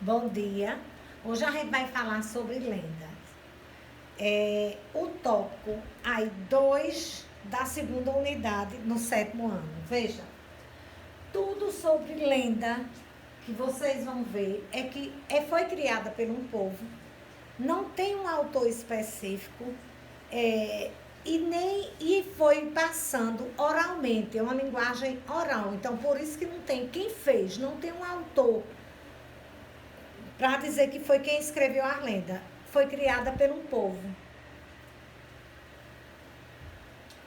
Bom dia. Hoje a gente vai falar sobre lendas. O tópico aí 2 da segunda unidade no 7º ano. Veja, tudo sobre lenda que vocês vão ver foi criada por um povo, não tem um autor específico, e foi passando oralmente, é uma linguagem oral. Então, por isso que não tem quem fez, não tem um autor para dizer que foi quem escreveu a lenda. Foi criada por um povo.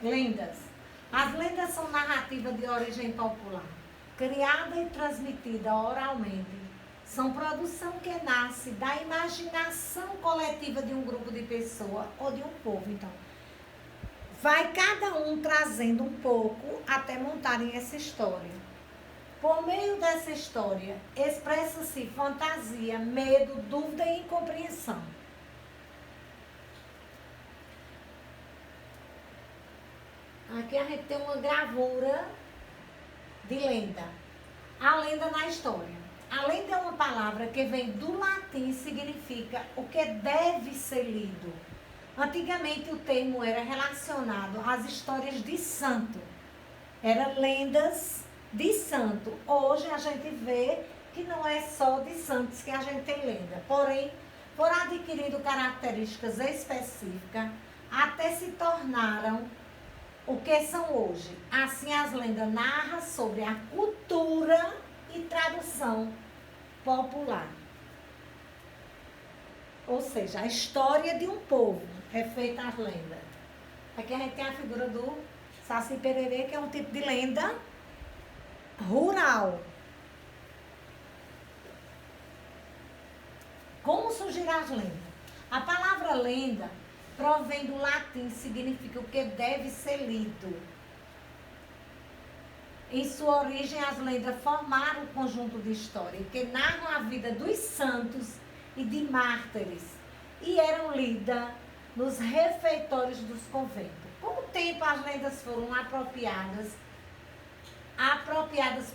Lendas. As lendas são narrativas de origem popular, criada e transmitida oralmente. São produção que nasce da imaginação coletiva de um grupo de pessoas ou de um povo. Então, vai cada um trazendo um pouco até montarem essa história. Por meio dessa história, expressa-se fantasia, medo, dúvida e incompreensão. Aqui a gente tem uma gravura de lenda. A lenda na história. A lenda é uma palavra que vem do latim e significa o que deve ser lido. Antigamente o termo era relacionado às histórias de santo. Eram lendas de santo. Hoje a gente vê que não é só de santos que a gente tem lenda. Porém, foram adquirindo características específicas até se tornaram o que são hoje. Assim, as lendas narram sobre a cultura e tradução popular. Ou seja, a história de um povo é feita as lendas. Aqui a gente tem a figura do Saci Pererê, que é um tipo de lenda rural. Como surgirá as lendas? A palavra lenda provém do latim, significa o que deve ser lido. Em sua origem, as lendas formaram um conjunto de histórias que narram a vida dos santos e de mártires e eram lidas nos refeitórios dos conventos. Com o tempo, as lendas foram apropriadas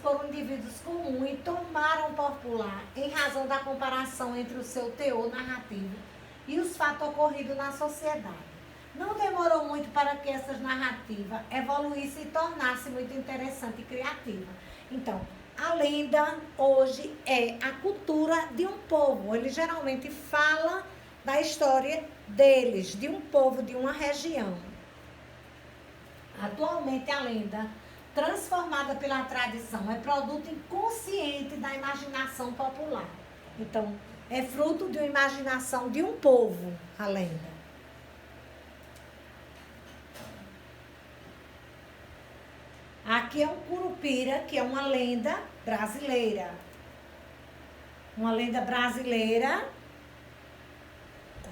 por indivíduos comuns e tomaram popular em razão da comparação entre o seu teor narrativo e os fatos ocorridos na sociedade. Não demorou muito para que essas narrativas evoluíssem e tornassem muito interessante e criativa. Então, a lenda hoje é a cultura de um povo. Ele geralmente fala da história deles, de um povo, de uma região. Atualmente, a lenda, transformada pela tradição, é produto inconsciente da imaginação popular. Então, é fruto de uma imaginação de um povo, a lenda. Aqui é um curupira, que é uma lenda brasileira. Uma lenda brasileira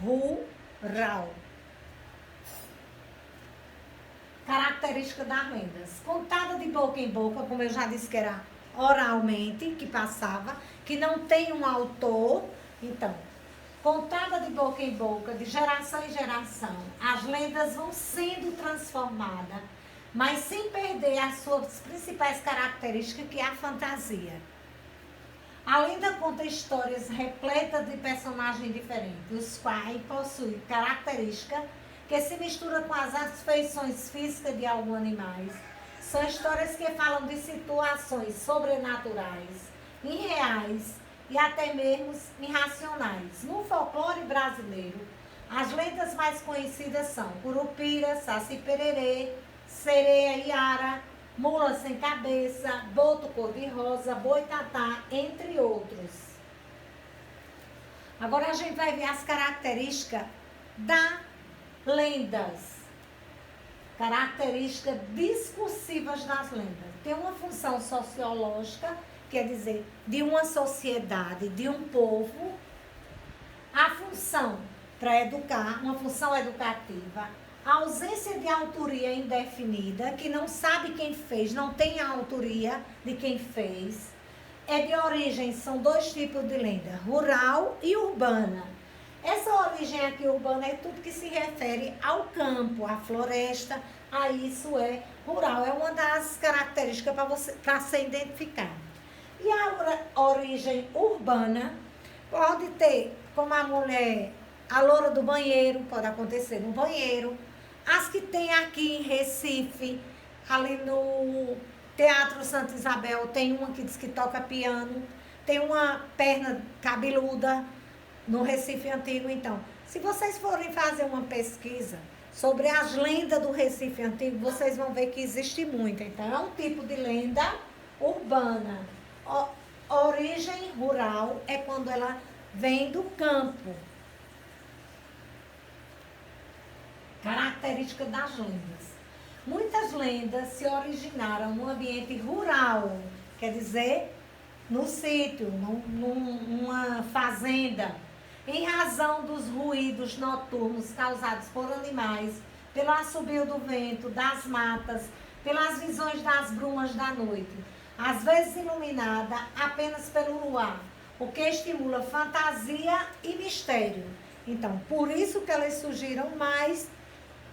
rural. Característica das lendas. Contada de boca em boca, como eu já disse que era oralmente, que passava, que não tem um autor. Então, contada de boca em boca, de geração em geração, as lendas vão sendo transformadas, mas sem perder as suas principais características, que é a fantasia. A lenda conta histórias repletas de personagens diferentes, os quais possuem características que se misturam com as feições físicas de alguns animais. São histórias que falam de situações sobrenaturais, irreais e até mesmo irracionais. No folclore brasileiro, as lendas mais conhecidas são Curupira, Saci Pererê, Sereia Iara, Mula Sem Cabeça, Boto Cor-de-Rosa, Boitatá, entre outros. Agora a gente vai ver as características das lendas. Características discursivas das lendas. Tem uma função sociológica, quer dizer, de uma sociedade, de um povo. A função para educar, uma função educativa. A ausência de autoria indefinida, que não sabe quem fez, não tem a autoria de quem fez. É de origem, são 2 tipos de lenda, rural e urbana. Essa origem aqui urbana é tudo que se refere ao campo, à floresta, a isso é rural. É uma das características para ser identificado. E a origem urbana Pode ter, como a mulher, a loura do banheiro, pode acontecer no banheiro. As que tem aqui em Recife, ali no Teatro Santa Isabel, tem uma que diz que toca piano, tem uma perna cabeluda no Recife Antigo. Então, se vocês forem fazer uma pesquisa sobre as lendas do Recife Antigo, vocês vão ver que existe muita. Então, é um tipo de lenda urbana. Origem rural é quando ela vem do campo. Característica das lendas. Muitas lendas se originaram no ambiente rural, quer dizer, no sítio, numa fazenda, em razão dos ruídos noturnos causados por animais, pelo assobio do vento, das matas, pelas visões das brumas da noite, às vezes iluminada apenas pelo luar, o que estimula fantasia e mistério. Então, por isso que elas surgiram mais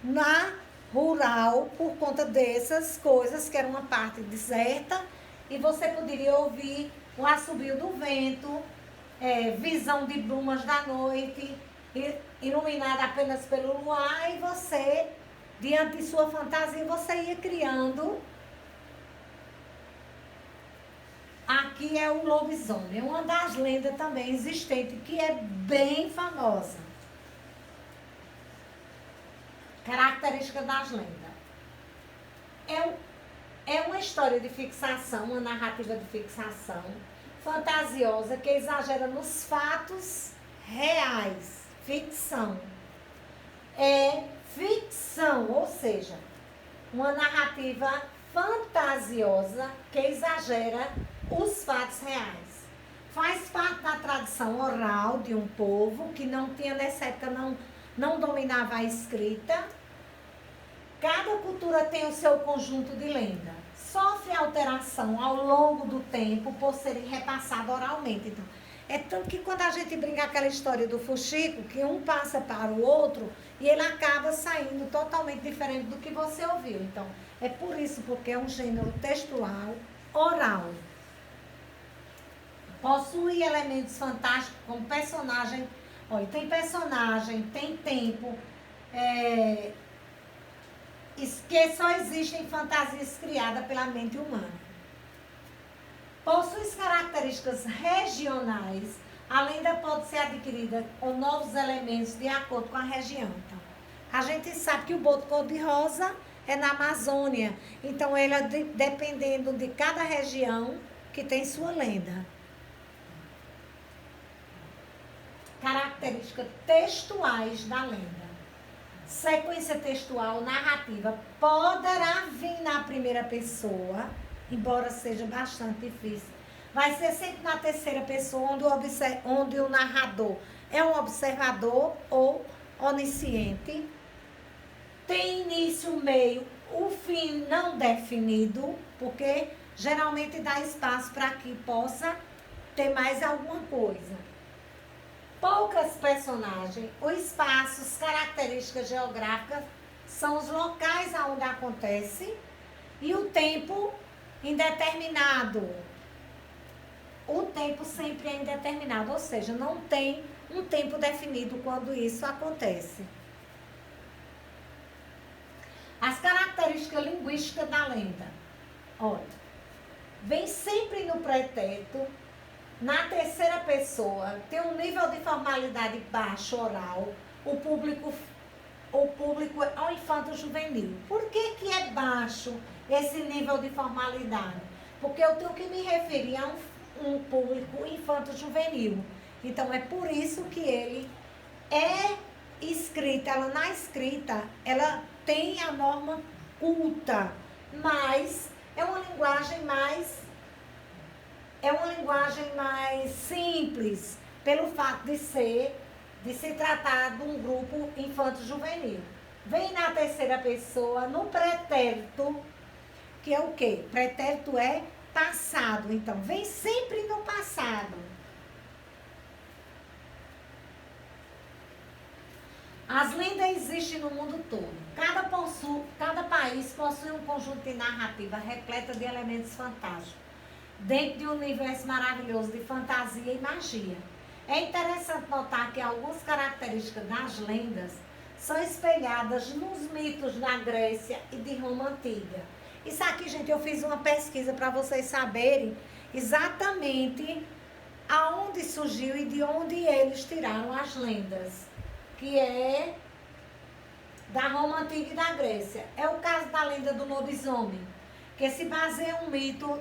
na rural, por conta dessas coisas, que era uma parte deserta, e você poderia ouvir o assobio do vento, visão de brumas da noite, iluminada apenas pelo luar, e você, diante de sua fantasia, você ia criando. Aqui é o lobisomem, uma das lendas também existente, que é bem famosa. Característica das lendas. É uma história de fixação, uma narrativa de fixação, fantasiosa, que exagera nos fatos reais. Ficção. É ficção, ou seja, uma narrativa fantasiosa que exagera os fatos reais. Faz parte da tradição oral de um povo que não tinha, nessa época, não dominava a escrita. Cada cultura tem o seu conjunto de lenda. Sofre alteração ao longo do tempo por serem repassadas oralmente. Então, é tanto que quando a gente brinca aquela história do fuxico, que um passa para o outro e ele acaba saindo totalmente diferente do que você ouviu. Então, é por isso, porque é um gênero textual oral. Possui elementos fantásticos como personagem. Olha, tem personagem, tem tempo, que só existem fantasias criadas pela mente humana. Possui características regionais, a lenda pode ser adquirida com novos elementos de acordo com a região. Então, a gente sabe que o boto cor-de-rosa é na Amazônia, então ele é dependendo de cada região que tem sua lenda. Características textuais da lenda. Sequência textual onarrativa poderá vir na primeira pessoa, embora seja bastante difícil. Vai ser sempre na terceira pessoa, onde o narrador é um observador ou onisciente. Tem início, meio, o fim não definido, porque geralmente dá espaço para que possa ter mais alguma coisa. Poucas personagens, os espaços, características geográficas, são os locais onde acontece, e o tempo indeterminado. O tempo sempre é indeterminado, ou seja, não tem um tempo definido quando isso acontece. As características linguísticas da lenda. Olha, vem sempre no pretérito. Na terceira pessoa, tem um nível de formalidade baixo, oral. O público é o infanto juvenil. Por que é baixo esse nível de formalidade? Porque eu tenho que me referir a um público infanto juvenil. Então, é por isso que ele é escrita, na escrita, ela tem a norma culta, mas é uma linguagem mais simples, pelo fato de se tratar de um grupo infanto-juvenil. Vem na terceira pessoa, no pretérito, que é o quê? Pretérito é passado, então vem sempre no passado. As lendas existem no mundo todo. Cada país possui um conjunto de narrativa repleta de elementos fantásticos, dentro de um universo maravilhoso de fantasia e magia. É interessante notar que algumas características das lendas são espelhadas nos mitos da Grécia e de Roma Antiga. Isso aqui, gente, eu fiz uma pesquisa para vocês saberem exatamente aonde surgiu e de onde eles tiraram as lendas, que é da Roma Antiga e da Grécia. É o caso da lenda do lobisomem, que se baseia em um mito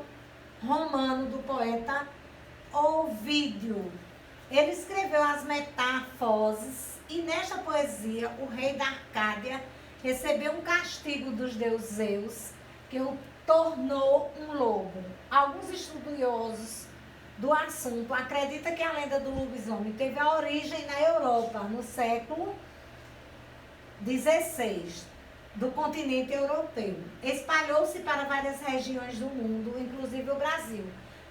romano do poeta Ovídio. Ele escreveu as Metamorfoses e nesta poesia o rei da Arcádia recebeu um castigo dos deuses Zeus, que o tornou um lobo. Alguns estudiosos do assunto acreditam que a lenda do lobisomem teve a origem na Europa, no século XVI, do continente europeu. Espalhou-se para várias regiões do mundo, inclusive o Brasil,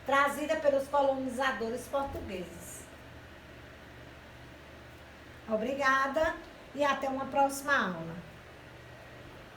trazida pelos colonizadores portugueses. Obrigada e até uma próxima aula.